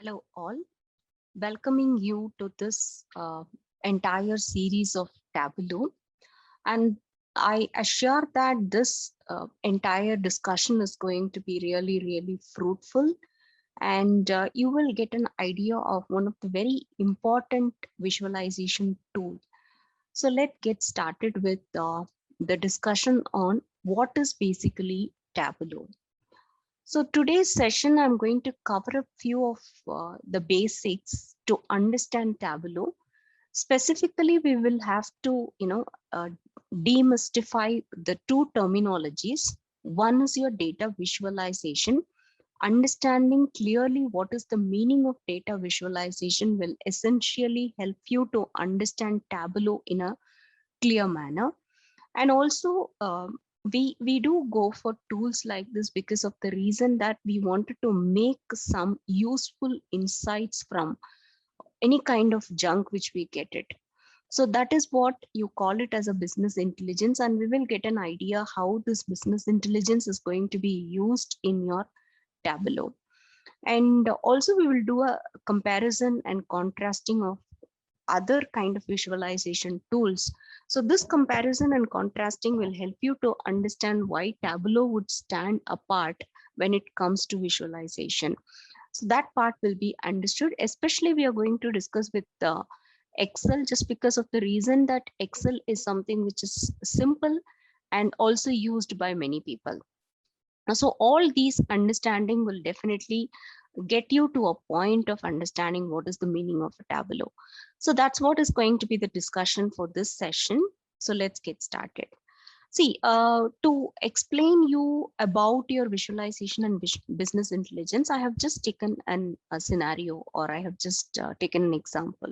Hello, all. Welcoming you to this entire series of Tableau. And I assure that this entire discussion is going to be really, really fruitful. And you will get an idea of one of the very important visualization tool. So let's get started with the discussion on what is basically Tableau. So today's session, I'm going to cover a few of the basics to understand Tableau. Specifically, we will have to, demystify the two terminologies. One is your data visualization. Understanding clearly what is the meaning of data visualization will essentially help you to understand Tableau in a clear manner. And also we do go for tools like this because of the reason that we wanted to make some useful insights from any kind of junk which we get it. So that is what you call it as a business intelligence, and we will get an idea how this business intelligence is going to be used in your Tableau. And also we will do a comparison and contrasting of other kind of visualization tools. So this comparison and contrasting will help you to understand why Tableau would stand apart when it comes to visualization. So that part will be understood, especially we are going to discuss with Excel, just because of the reason that Excel is something which is simple and also used by many people. So all these understanding will definitely get you to a point of understanding what is the meaning of a Tableau. So that's what is going to be the discussion for this session. So let's get started. See, to explain you about your visualization and business intelligence, I have just taken a scenario, or I have just taken an example.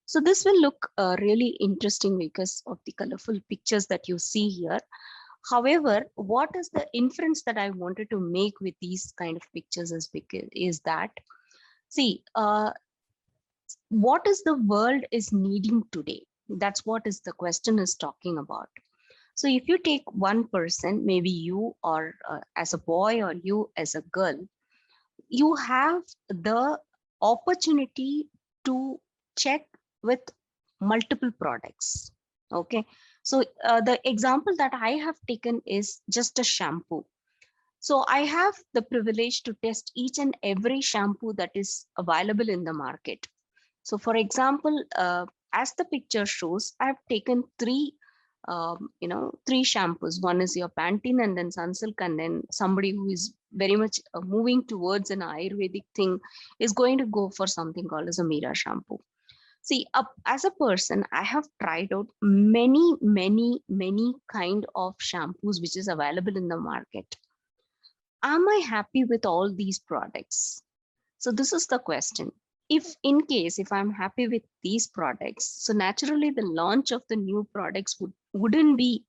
So this will look really interesting because of the colorful pictures that you see here. However, what is the inference that I wanted to make with these kind of pictures is that, see, what is the world is needing today? That's what is the question is talking about. So if you take one person, maybe you or as a boy or you as a girl, you have the opportunity to check with multiple products. Okay. So the example that I have taken is just a shampoo. So I have the privilege to test each and every shampoo that is available in the market. So for example, as the picture shows, I've taken three shampoos. One is your Pantene, and then Sunsilk, and then somebody who is very much moving towards an Ayurvedic thing is going to go for something called as a Mira shampoo. See, as a person, I have tried out many kind of shampoos which is available in the market. Am I happy with all these products? So this is the question. If in case if I'm happy with these products, so naturally the launch of the new products wouldn't be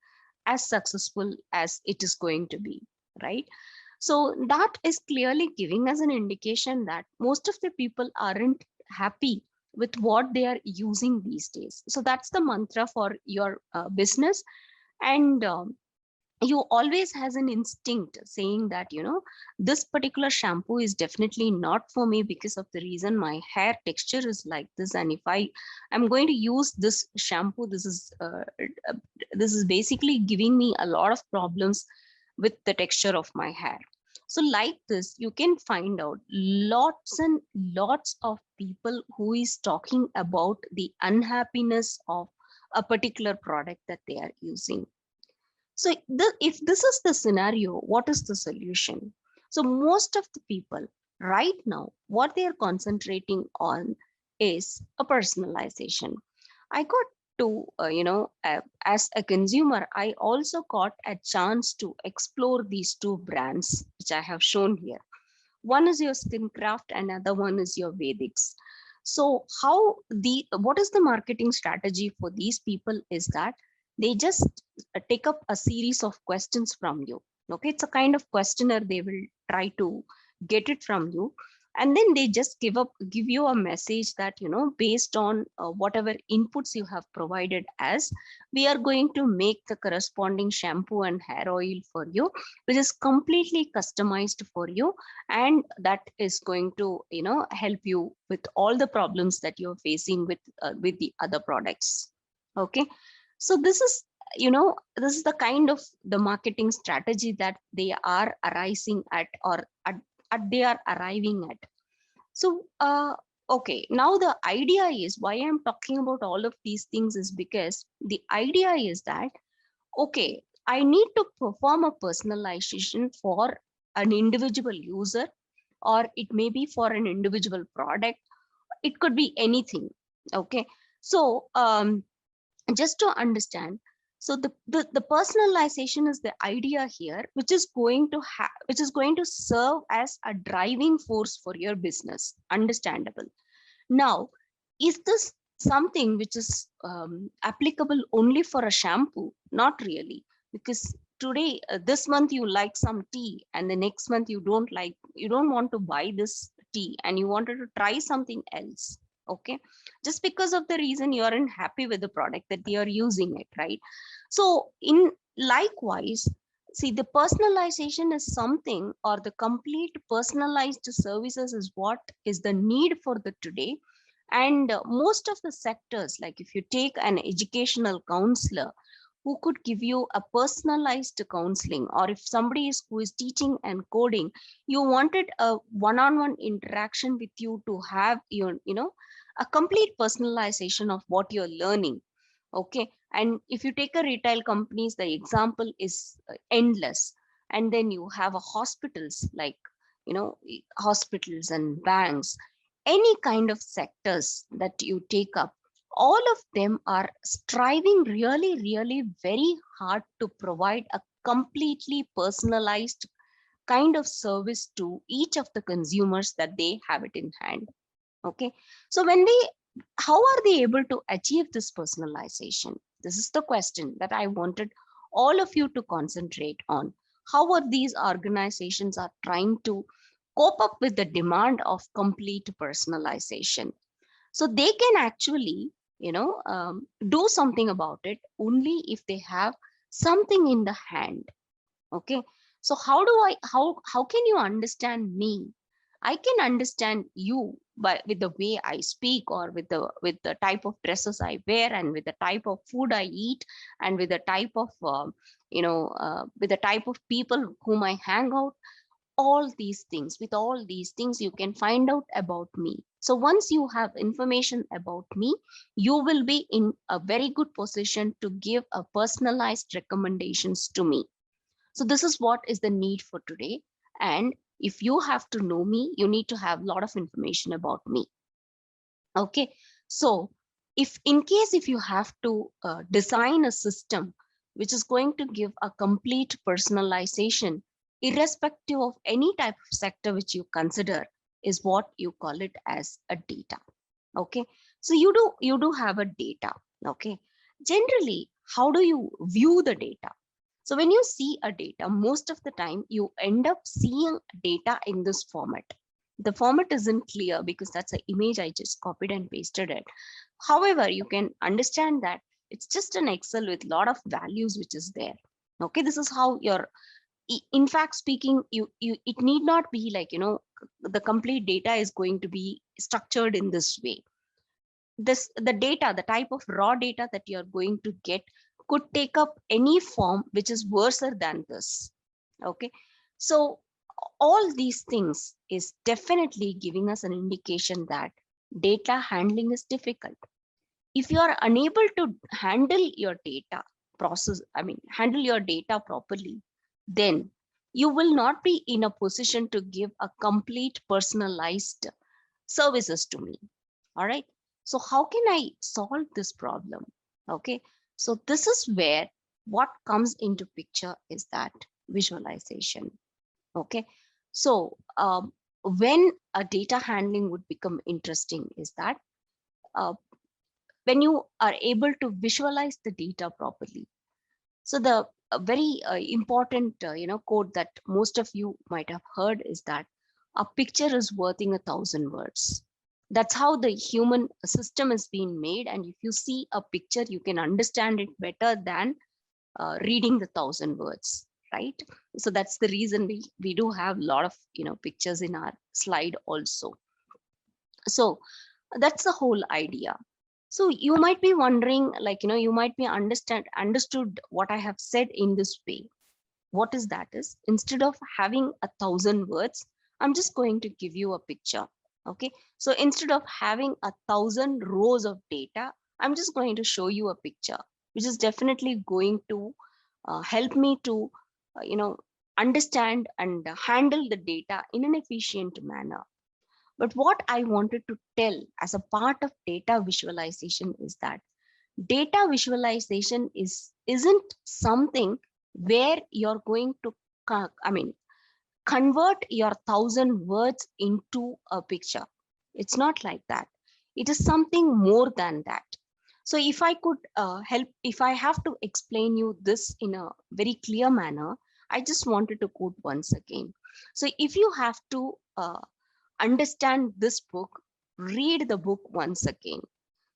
as successful as it is going to be, right? So that is clearly giving us an indication that most of the people aren't happy with what they are using these days. So that's the mantra for your business. And you always has an instinct saying that, this particular shampoo is definitely not for me because of the reason my hair texture is like this, and if I'm going to use this shampoo, this is basically giving me a lot of problems with the texture of my hair. So like this, you can find out lots and lots of people who is talking about the unhappiness of a particular product that they are using. So if this is the scenario, what is the solution? So most of the people right now, what they are concentrating on is a personalization. I got to, as a consumer, I also got a chance to explore these two brands, which I have shown here. One is your Skincraft, and another one is your Vedics. So what is the marketing strategy for these people is that they just take up a series of questions from you. Okay, it's a kind of questionnaire they will try to get it from you. and then they just give you a message that, based on whatever inputs you have provided, as we are going to make the corresponding shampoo and hair oil for you, which is completely customized for you, and that is going to help you with all the problems that you're facing with the other products. Okay, so this is the kind of the marketing strategy that they are arising at, or they are arriving at. So okay, now the idea is, why I'm talking about all of these things is because the idea is that, okay, I need to perform a personalization for an individual user, or it may be for an individual product, it could be anything. Okay, so just to understand, so the personalization is the idea here, which is going to serve as a driving force for your business. Understandable. Now, is this something which is applicable only for a shampoo? Not really, because today, this month you like some tea, and the next month you don't want to buy this tea, and you wanted to try something else. Okay, just because of the reason you aren't happy with the product that you are using it, right? So, in likewise, see, the personalization is something, or the complete personalized services is what is the need for the today. And most of the sectors, like if you take an educational counselor who could give you a personalized counseling, or if somebody is who is teaching and coding, you wanted a one-on-one interaction with you to have your a complete personalization of what you're learning. Okay, and if you take a retail companies, the example is endless. And then you have a hospitals, like hospitals and banks, any kind of sectors that you take up, all of them are striving really, really very hard to provide a completely personalized kind of service to each of the consumers that they have it in hand. Okay, so how are they able to achieve this personalization? This is the question that I wanted all of you to concentrate on. How are these organizations are trying to cope up with the demand of complete personalization? So they can actually do something about it only if they have something in the hand. Okay, so how can you understand me? I can understand you but with the way I speak, or with the type of dresses I wear, and with the type of food I eat, and with the type of with the type of people whom I hang out. All these things, with all these things, you can find out about me. So once you have information about me, you will be in a very good position to give a personalized recommendations to me. So this is what is the need for today. And if you have to know me, you need to have a lot of information about me. Okay, so if you have to design a system which is going to give a complete personalization, irrespective of any type of sector which you consider, is what you call it as a data. Okay, so you do have a data. Okay, generally, how do you view the data? So when you see a data, most of the time you end up seeing data in this format. The format isn't clear because that's an image I just copied and pasted it. However, you can understand that it's just an Excel with a lot of values which is there. Okay, this is how in fact speaking, you it need not be like, the complete data is going to be structured in this way. The data, the type of raw data that you're going to get could take up any form which is worse than this. Okay, so all these things is definitely giving us an indication that data handling is difficult. If you are unable to handle your data handle your data properly, then you will not be in a position to give a complete personalized services to me. All right, so how can I solve this problem? Okay, so this is where what comes into picture is that visualization. Okay, so when a data handling would become interesting is that uh, when you are able to visualize the data properly. So the very important quote that most of you might have heard is that a picture is worth 1,000 words. That's how the human system is being made. And if you see a picture, you can understand it better than reading the 1,000 words, right? So that's the reason we do have a lot of pictures in our slide also. So that's the whole idea. So you might be wondering, like, you might be understood what I have said in this way. What is that is, instead of having 1,000 words, I'm just going to give you a picture. Okay, so instead of having 1,000 rows of data, I'm just going to show you a picture, which is definitely going to help me to understand and handle the data in an efficient manner. But what I wanted to tell as a part of data visualization is that data visualization isn't something where you're going to convert your 1,000 words into a picture. It's not like that. It is something more than that. So if I could if I have to explain you this in a very clear manner, I just wanted to quote once again. So if you have to understand this book, read the book once again.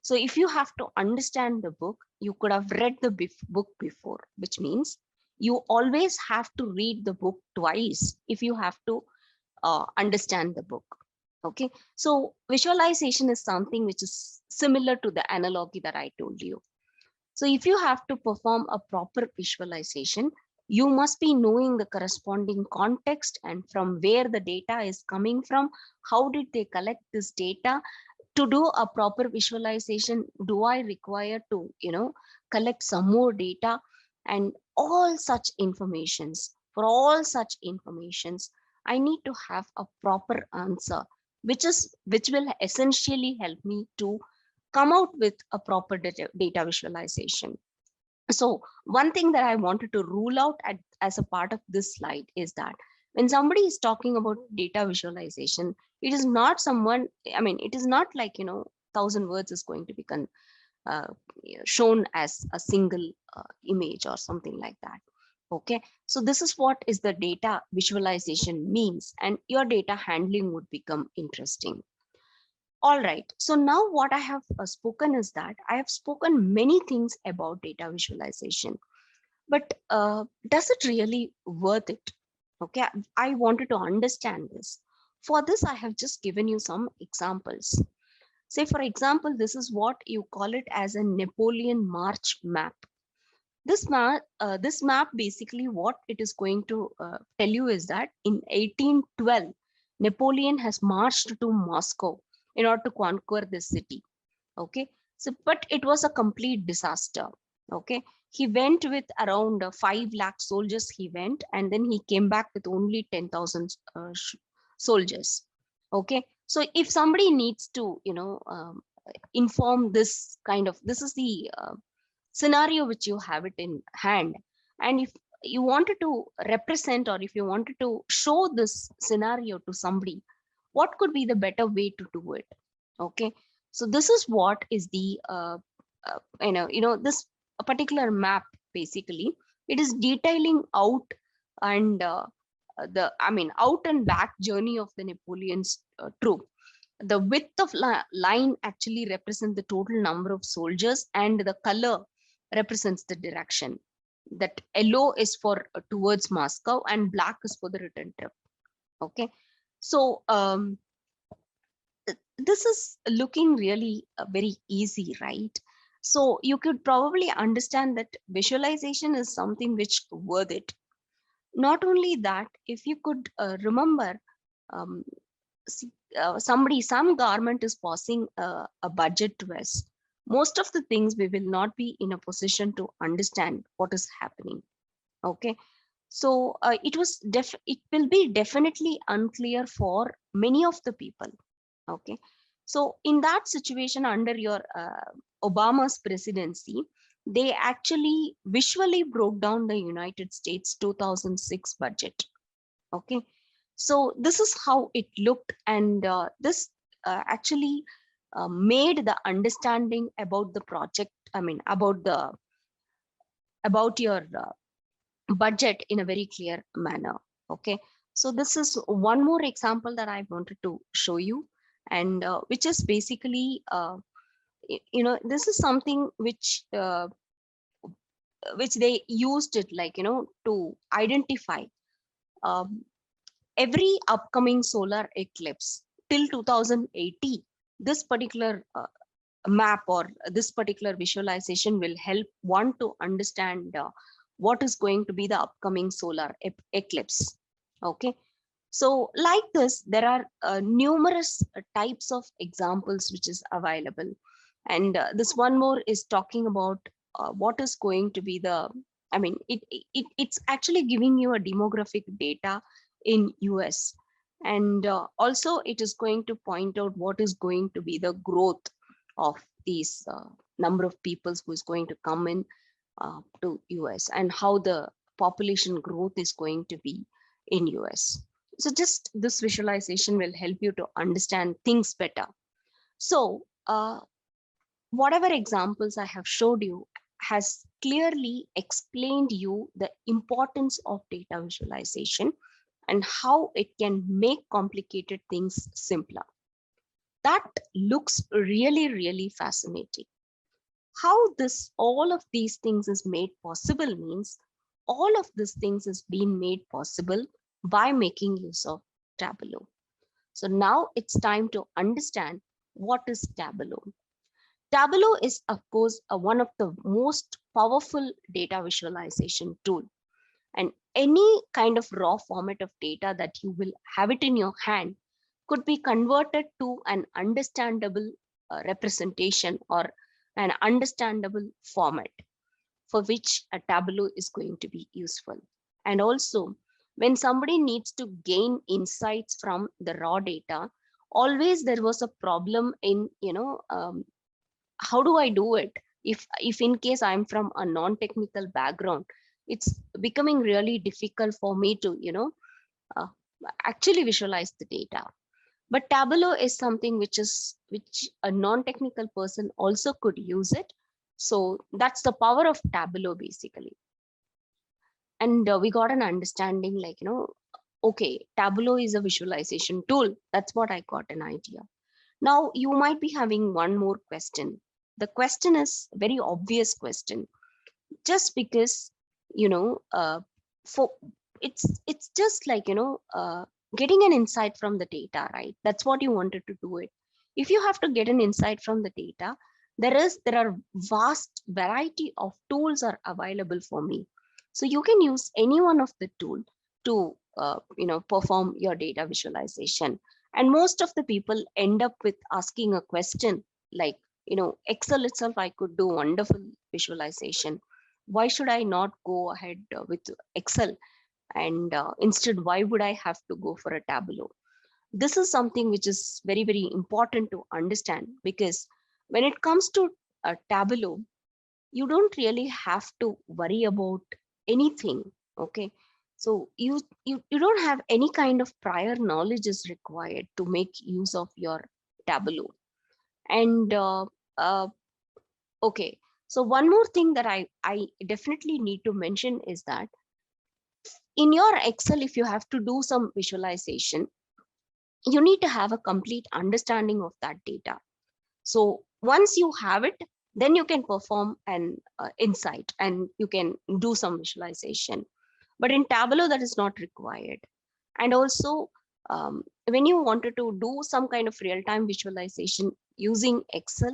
So if you have to understand the book, you could have read the book before, which means you always have to read the book twice if you have to understand the book. Okay, so visualization is something which is similar to the analogy that I told you. So if you have to perform a proper visualization, you must be knowing the corresponding context and from where the data is coming from. How did they collect this data? To do a proper visualization, do I require to collect some more data? And all such informations, for all such informations, I need to have a proper answer, which will essentially help me to come out with a proper data visualization. So one thing that I wanted to rule out as a part of this slide is that when somebody is talking about data visualization, it is not someone, it is not like, 1,000 words is going to be uh, shown as a single image or something like that. Okay, so this is what is the data visualization means, and your data handling would become interesting. All right, so now what I have spoken is that I have spoken many things about data visualization, but does it really worth it? Okay, I wanted to understand this. For this, I have just given you some examples. Say, for example, this is what you call it as a Napoleon March map. This map basically what it is going to tell you is that in 1812, Napoleon has marched to Moscow in order to conquer this city. Okay, so but it was a complete disaster. Okay, he went with around 5 lakh soldiers. He went, and then he came back with only 10,000 soldiers. Okay, so if somebody needs to inform this kind of, this is the scenario which you have it in hand, and if you wanted to represent, or if you wanted to show this scenario to somebody, what could be the better way to do it? Okay, so this is what is the this particular map. Basically, it is detailing out and the out and back journey of the Napoleon's troop. The width of line actually represents the total number of soldiers, and the color represents the direction. That yellow is for towards Moscow, and black is for the return trip. Okay, so this is looking really very easy, right? So you could probably understand that visualization is something which worth it. Not only that, if you could remember, um, some government is passing a budget to us. Most of the things we will not be in a position to understand what is happening. Okay, so it will be definitely unclear for many of the people. Okay, so in that situation, under your Obama's presidency, they actually visually broke down the United States 2006 budget. Okay, so this is how it looked, and this actually made the understanding about the project, about your budget in a very clear manner. Okay, So this is one more example that I wanted to show you, and which is basically, this is something which they used it, like, to identify um, every upcoming solar eclipse till 2080. This particular map or this particular visualization will help one to understand what is going to be the upcoming solar eclipse. Okay, so like this, there are numerous types of examples which is available, and this one more is talking about what is going to be the, I mean, it's actually giving you a demographic data in US, and also it is going to point out what is going to be the growth of these number of peoples who is going to come in to US, and how the population growth is going to be in US. So just this visualization will help you to understand things better. So whatever examples I have showed you has clearly explained you the importance of data visualization and how it can make complicated things simpler. That looks really, really fascinating. How this all of these things is made possible means all of these things is being made possible by making use of Tableau. So now it's time to understand what is Tableau. Tableau is, of course, one of the most powerful data visualization tool, and any kind of raw format of data that you will have it in your hand could be converted to an understandable representation or an understandable format for which a Tableau is going to be useful. And also, when somebody needs to gain insights from the raw data, always there was a problem in, how do I do it? If in case I'm from a non-technical background, it's becoming really difficult for me to, uh, actually visualize the data. But Tableau is something which a non-technical person also could use it. So that's the power of Tableau basically. And we got an understanding, like, okay, Tableau is a visualization tool. That's what I got an idea. Now you might be having one more question. The question is very obvious question. Just because, for it's just like, getting an insight from the data, right? That's what you wanted to do it. If you have to get an insight from the data, there are vast variety of tools are available for me. So you can use any one of the tool to perform your data visualization. And most of the people end up with asking a question like, Excel itself, I could do wonderful visualization. Why should I not go ahead with Excel? And instead, why would I have to go for a Tableau? This is something which is very, very important to understand, because when it comes to a Tableau, you don't really have to worry about anything. Okay. So you don't have any kind of prior knowledge is required to make use of your Tableau. And uh, okay, so one more thing that I definitely need to mention is that in your Excel, if you have to do some visualization, you need to have a complete understanding of that data. So once you have it, then you can perform an insight and you can do some visualization. But in Tableau, that is not required. And also, when you wanted to do some kind of real-time visualization using Excel,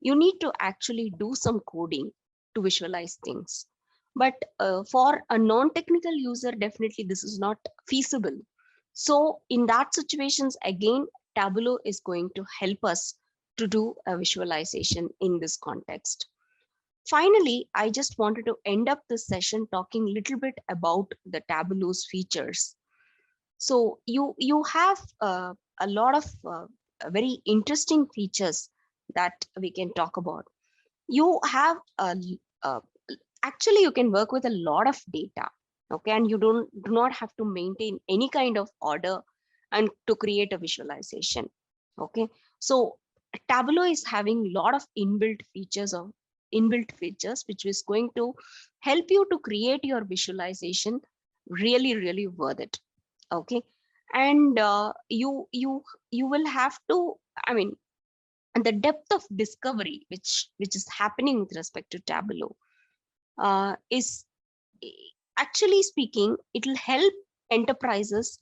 you need to actually do some coding to visualize things. But for a non-technical user, definitely this is not feasible. So in that situations, again, Tableau is going to help us to do a visualization in this context. Finally, I just wanted to end up this session talking a little bit about the Tableau's features. So you have a lot of very interesting features that we can talk about. You have uh, actually you can work with a lot of data, okay, and you do not have to maintain any kind of order and to create a visualization. Okay, so Tableau is having a lot of inbuilt features which is going to help you to create your visualization really, really worth it. Okay. And you will have to, I mean, and the depth of discovery which is happening with respect to Tableau is, actually speaking, it will help enterprises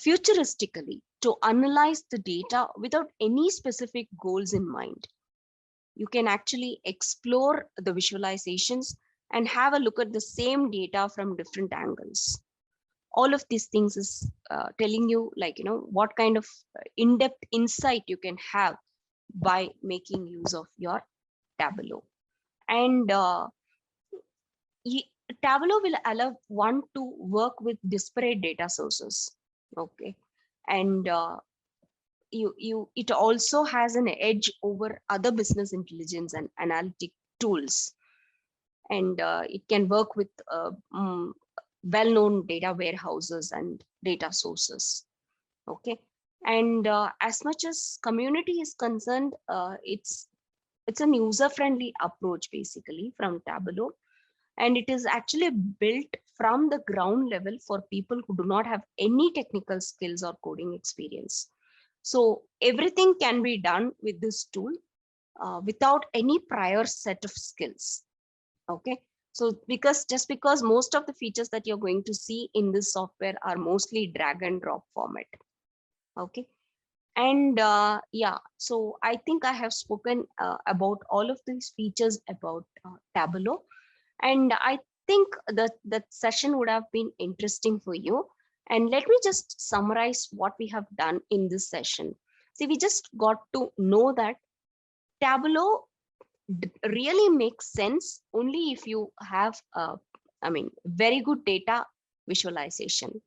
futuristically to analyze the data without any specific goals in mind. You can actually explore the visualizations and have a look at the same data from different angles. All of these things is telling you, like, what kind of in-depth insight you can have by making use of your Tableau. And Tableau will allow one to work with disparate data sources. Okay. And it also has an edge over other business intelligence and analytic tools. And it can work with well-known data warehouses and data sources. Okay. And as much as community is concerned, it's an user-friendly approach basically from Tableau, and it is actually built from the ground level for people who do not have any technical skills or coding experience. So everything can be done with this tool without any prior set of skills. Okay. So because most of the features that you're going to see in this software are mostly drag and drop format. Okay. And yeah, so I think I have spoken about all of these features about Tableau. And I think that session would have been interesting for you. And let me just summarize what we have done in this session. See, we just got to know that Tableau really makes sense only if you have, I mean, very good data visualization.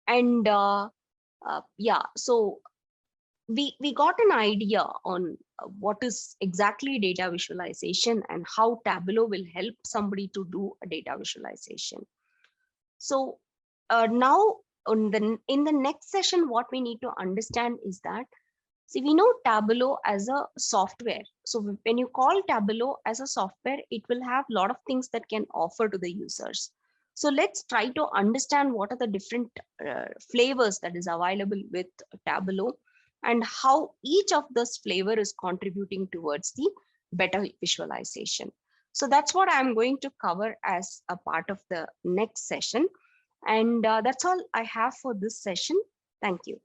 And yeah, so we got an idea on what is exactly data visualization and how Tableau will help somebody to do a data visualization. So now in the next session, what we need to understand is that, see, we know Tableau as a software. So when you call Tableau as a software, it will have a lot of things that can offer to the users. So let's try to understand what are the different flavors that is available with Tableau and how each of this flavor is contributing towards the better visualization. So that's what I'm going to cover as a part of the next session. And that's all I have for this session. Thank you.